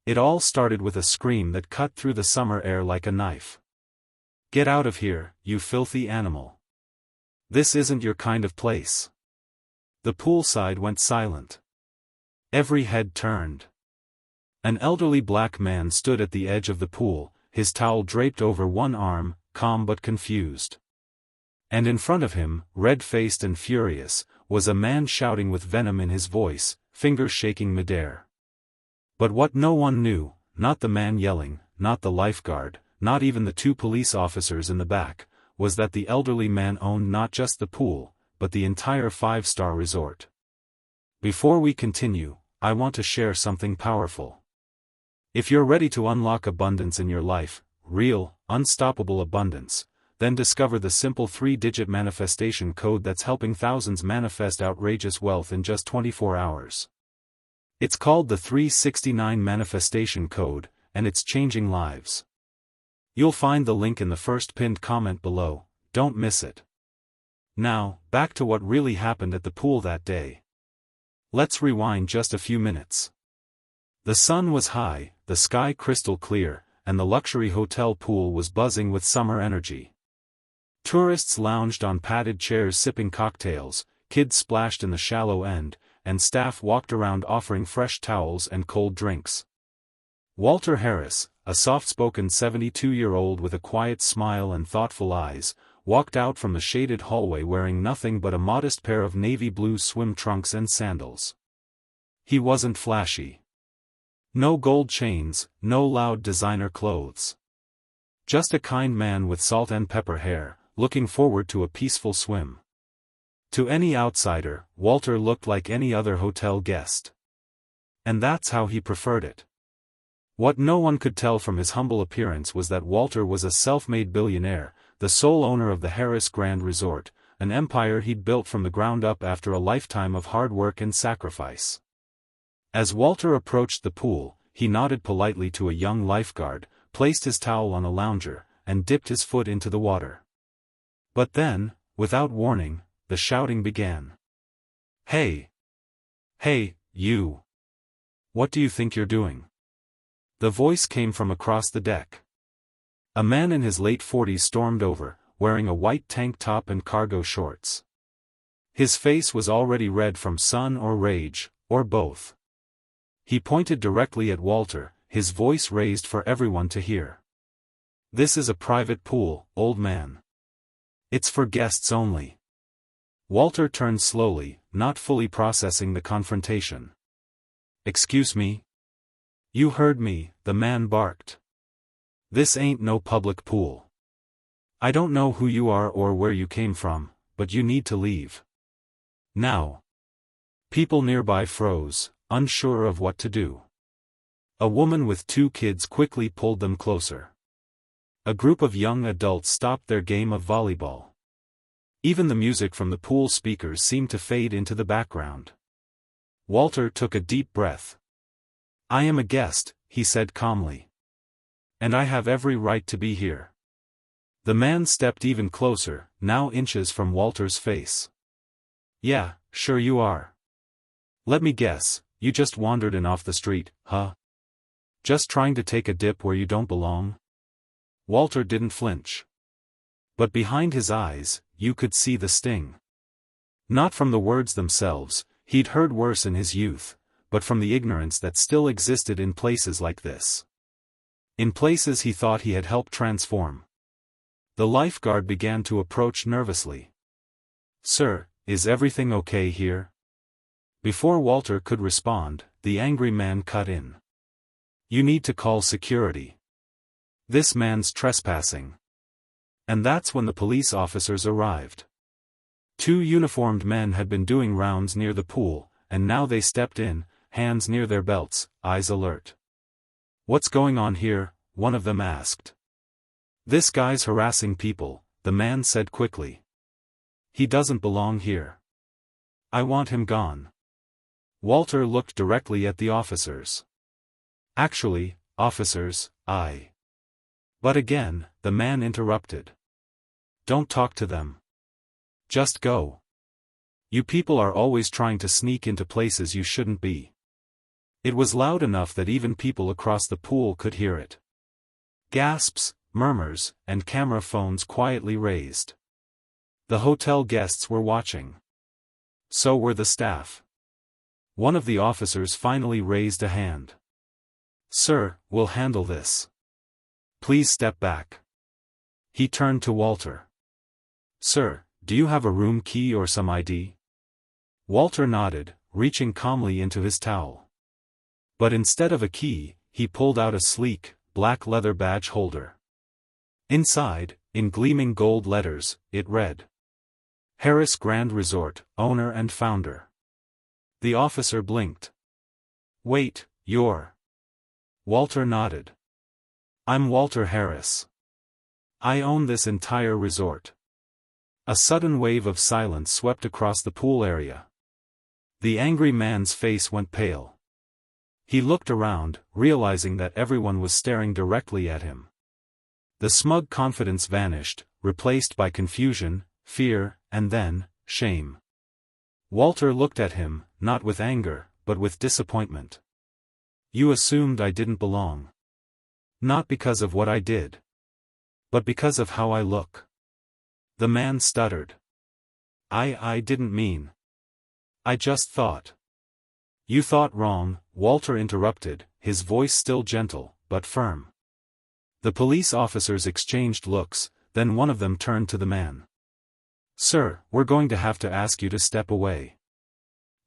It all started with a scream that cut through the summer air like a knife. "Get out of here, you filthy animal. This isn't your kind of place." The poolside went silent. Every head turned. An elderly black man stood at the edge of the pool, his towel draped over one arm, calm but confused. And in front of him, red-faced and furious, was a man shouting with venom in his voice, fingers shaking midair. But what no one knew, not the man yelling, not the lifeguard, not even the two police officers in the back, was that the elderly man owned not just the pool, but the entire five-star resort. Before we continue, I want to share something powerful. If you're ready to unlock abundance in your life, real, unstoppable abundance, then discover the simple 3-digit manifestation code that's helping thousands manifest outrageous wealth in just 24 hours. It's called the 369 Manifestation Code, and it's changing lives. You'll find the link in the first pinned comment below, don't miss it. Now, back to what really happened at the pool that day. Let's rewind just a few minutes. The sun was high, the sky crystal clear, and the luxury hotel pool was buzzing with summer energy. Tourists lounged on padded chairs sipping cocktails, kids splashed in the shallow end, and staff walked around offering fresh towels and cold drinks. Walter Harris, a soft-spoken 72-year-old with a quiet smile and thoughtful eyes, walked out from the shaded hallway wearing nothing but a modest pair of navy blue swim trunks and sandals. He wasn't flashy. No gold chains, no loud designer clothes. Just a kind man with salt and pepper hair, looking forward to a peaceful swim. To any outsider, Walter looked like any other hotel guest. And that's how he preferred it. What no one could tell from his humble appearance was that Walter was a self-made billionaire, the sole owner of the Harris Grand Resort, an empire he'd built from the ground up after a lifetime of hard work and sacrifice. As Walter approached the pool, he nodded politely to a young lifeguard, placed his towel on a lounger, and dipped his foot into the water. But then, without warning, the shouting began. "Hey! Hey, you! What do you think you're doing?" The voice came from across the deck. A man in his late 40s stormed over, wearing a white tank top and cargo shorts. His face was already red from sun or rage, or both. He pointed directly at Walter, his voice raised for everyone to hear. "This is a private pool, old man. It's for guests only." Walter turned slowly, not fully processing the confrontation. "Excuse me?" "You heard me," the man barked. "This ain't no public pool. I don't know who you are or where you came from, but you need to leave. Now." People nearby froze, unsure of what to do. A woman with 2 kids quickly pulled them closer. A group of young adults stopped their game of volleyball. Even the music from the pool speakers seemed to fade into the background. Walter took a deep breath. "I am a guest," he said calmly. "And I have every right to be here." The man stepped even closer, now inches from Walter's face. "Yeah, sure you are. Let me guess, you just wandered in off the street, huh? Just trying to take a dip where you don't belong?" Walter didn't flinch. But behind his eyes, you could see the sting. Not from the words themselves, he'd heard worse in his youth, but from the ignorance that still existed in places like this. In places he thought he had helped transform. The lifeguard began to approach nervously. "Sir, is everything okay here?" Before Walter could respond, the angry man cut in. "You need to call security. This man's trespassing." And that's when the police officers arrived. 2 uniformed men had been doing rounds near the pool, and now they stepped in, hands near their belts, eyes alert. "What's going on here?" one of them asked. "This guy's harassing people," the man said quickly. "He doesn't belong here. I want him gone." Walter looked directly at the officers. "Actually, officers, I..." But again, the man interrupted. "Don't talk to them. Just go. You people are always trying to sneak into places you shouldn't be." It was loud enough that even people across the pool could hear it. Gasps, murmurs, and camera phones quietly raised. The hotel guests were watching. So were the staff. One of the officers finally raised a hand. "Sir, we'll handle this. Please step back." He turned to Walter. "Sir, do you have a room key or some ID?" Walter nodded, reaching calmly into his towel. But instead of a key, he pulled out a sleek, black leather badge holder. Inside, in gleaming gold letters, it read, "Harris Grand Resort, owner and founder." The officer blinked. "Wait, you're..." Walter nodded. "I'm Walter Harris. I own this entire resort." A sudden wave of silence swept across the pool area. The angry man's face went pale. He looked around, realizing that everyone was staring directly at him. The smug confidence vanished, replaced by confusion, fear, and then, shame. Walter looked at him, not with anger, but with disappointment. "You assumed I didn't belong. Not because of what I did. But because of how I look." The man stuttered. I didn't mean. I just thought." "You thought wrong," Walter interrupted, his voice still gentle, but firm. The police officers exchanged looks, then one of them turned to the man. "Sir, we're going to have to ask you to step away."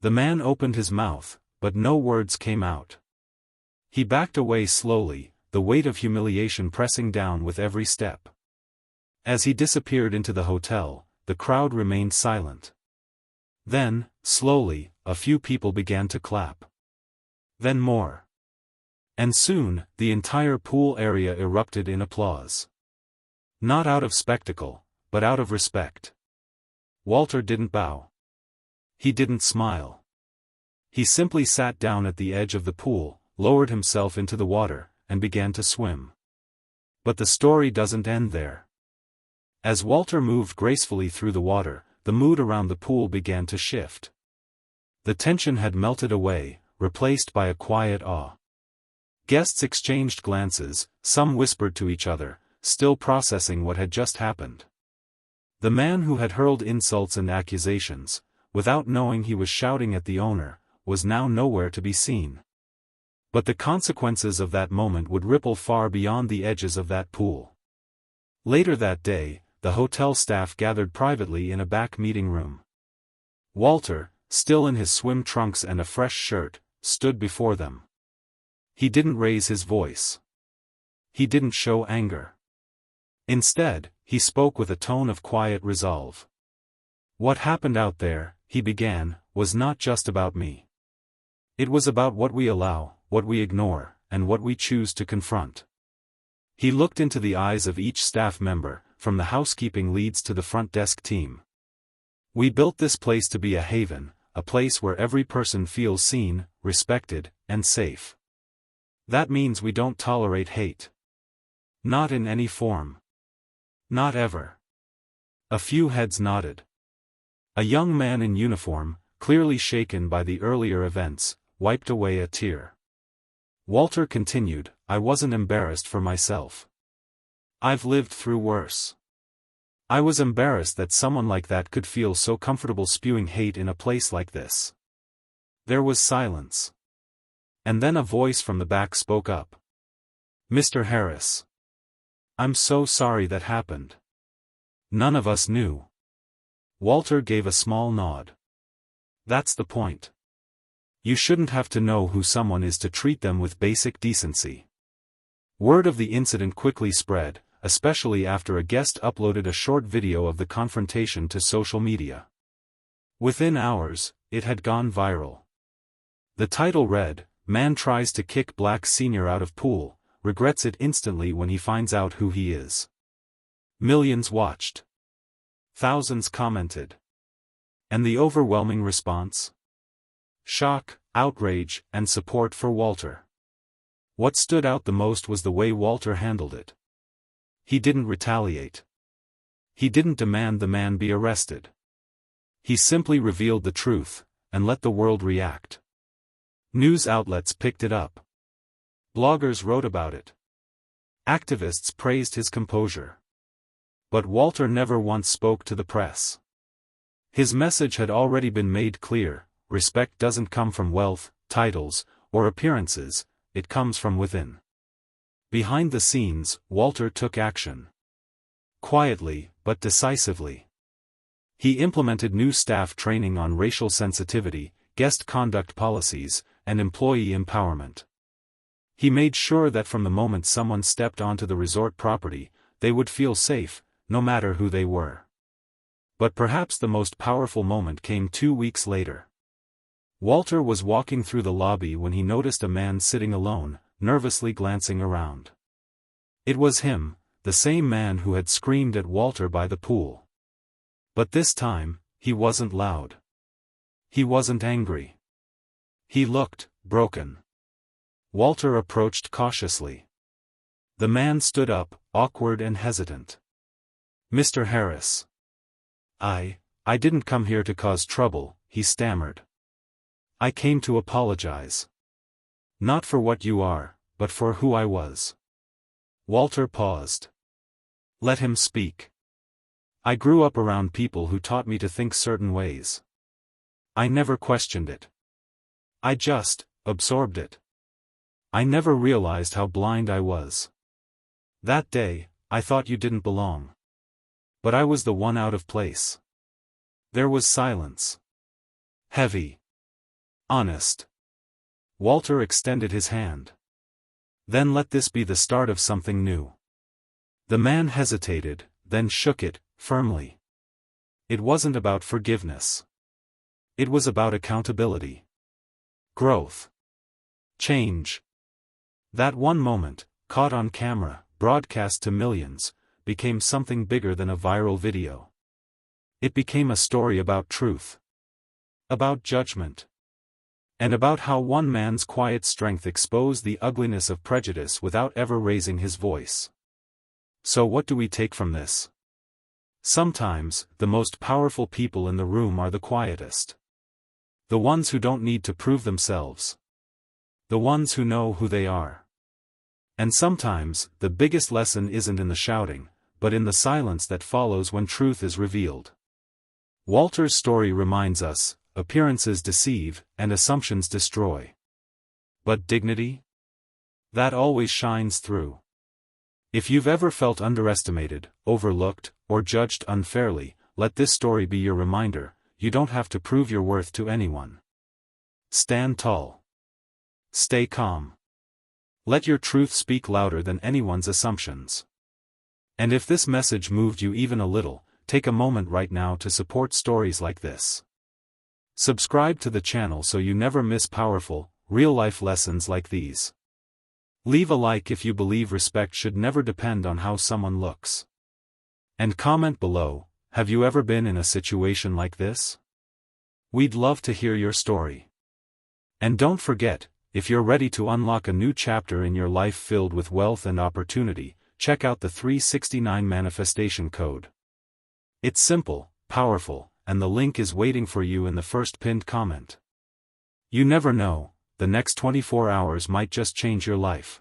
The man opened his mouth, but no words came out. He backed away slowly, the weight of humiliation pressing down with every step. As he disappeared into the hotel, the crowd remained silent. Then, slowly, a few people began to clap. Then more. And soon, the entire pool area erupted in applause. Not out of spectacle, but out of respect. Walter didn't bow. He didn't smile. He simply sat down at the edge of the pool, lowered himself into the water, and began to swim. But the story doesn't end there. As Walter moved gracefully through the water, the mood around the pool began to shift. The tension had melted away, replaced by a quiet awe. Guests exchanged glances, some whispered to each other, still processing what had just happened. The man who had hurled insults and accusations, without knowing he was shouting at the owner, was now nowhere to be seen. But the consequences of that moment would ripple far beyond the edges of that pool. Later that day, the hotel staff gathered privately in a back meeting room. Walter, still in his swim trunks and a fresh shirt, stood before them. He didn't raise his voice. He didn't show anger. Instead, he spoke with a tone of quiet resolve. "What happened out there," he began, "was not just about me. It was about what we allow, what we ignore, and what we choose to confront." He looked into the eyes of each staff member, from the housekeeping leads to the front desk team. "We built this place to be a haven, a place where every person feels seen, respected, and safe. That means we don't tolerate hate. Not in any form. Not ever." A few heads nodded. A young man in uniform, clearly shaken by the earlier events, wiped away a tear. Walter continued, "I wasn't embarrassed for myself. I've lived through worse. I was embarrassed that someone like that could feel so comfortable spewing hate in a place like this." There was silence. And then a voice from the back spoke up. "Mr. Harris. I'm so sorry that happened. None of us knew." Walter gave a small nod. "That's the point. You shouldn't have to know who someone is to treat them with basic decency." Word of the incident quickly spread, especially after a guest uploaded a short video of the confrontation to social media. Within hours, it had gone viral. The title read, "Man tries to kick black senior out of pool, regrets it instantly when he finds out who he is." Millions watched. Thousands commented. And the overwhelming response? Shock, outrage, and support for Walter. What stood out the most was the way Walter handled it. He didn't retaliate. He didn't demand the man be arrested. He simply revealed the truth, and let the world react. News outlets picked it up. Bloggers wrote about it. Activists praised his composure. But Walter never once spoke to the press. His message had already been made clear: respect doesn't come from wealth, titles, or appearances, it comes from within. Behind the scenes, Walter took action. Quietly, but decisively. He implemented new staff training on racial sensitivity, guest conduct policies, and employee empowerment. He made sure that from the moment someone stepped onto the resort property, they would feel safe, no matter who they were. But perhaps the most powerful moment came 2 weeks later. Walter was walking through the lobby when he noticed a man sitting alone, nervously glancing around. It was him, the same man who had screamed at Walter by the pool. But this time, he wasn't loud. He wasn't angry. He looked broken. Walter approached cautiously. The man stood up, awkward and hesitant. "Mr. Harris. I didn't come here to cause trouble," he stammered. "I came to apologize. Not for what you are, but for who I was." Walter paused. "Let him speak. I grew up around people who taught me to think certain ways. I never questioned it. I just absorbed it. I never realized how blind I was. That day, I thought you didn't belong. But I was the one out of place." There was silence. Heavy. Honest. Walter extended his hand. "Then let this be the start of something new." The man hesitated, then shook it, firmly. It wasn't about forgiveness. It was about accountability. Growth. Change. That one moment, caught on camera, broadcast to millions, became something bigger than a viral video. It became a story about truth. About judgment. And about how one man's quiet strength exposed the ugliness of prejudice without ever raising his voice. So what do we take from this? Sometimes, the most powerful people in the room are the quietest. The ones who don't need to prove themselves. The ones who know who they are. And sometimes, the biggest lesson isn't in the shouting, but in the silence that follows when truth is revealed. Walter's story reminds us, appearances deceive, and assumptions destroy. But dignity? That always shines through. If you've ever felt underestimated, overlooked, or judged unfairly, let this story be your reminder: you don't have to prove your worth to anyone. Stand tall. Stay calm. Let your truth speak louder than anyone's assumptions. And if this message moved you even a little, take a moment right now to support stories like this. Subscribe to the channel so you never miss powerful, real-life lessons like these. Leave a like if you believe respect should never depend on how someone looks. And comment below, have you ever been in a situation like this? We'd love to hear your story. And don't forget, if you're ready to unlock a new chapter in your life filled with wealth and opportunity, check out the 369 Manifestation Code. It's simple, powerful, and the link is waiting for you in the first pinned comment. You never know, the next 24 hours might just change your life.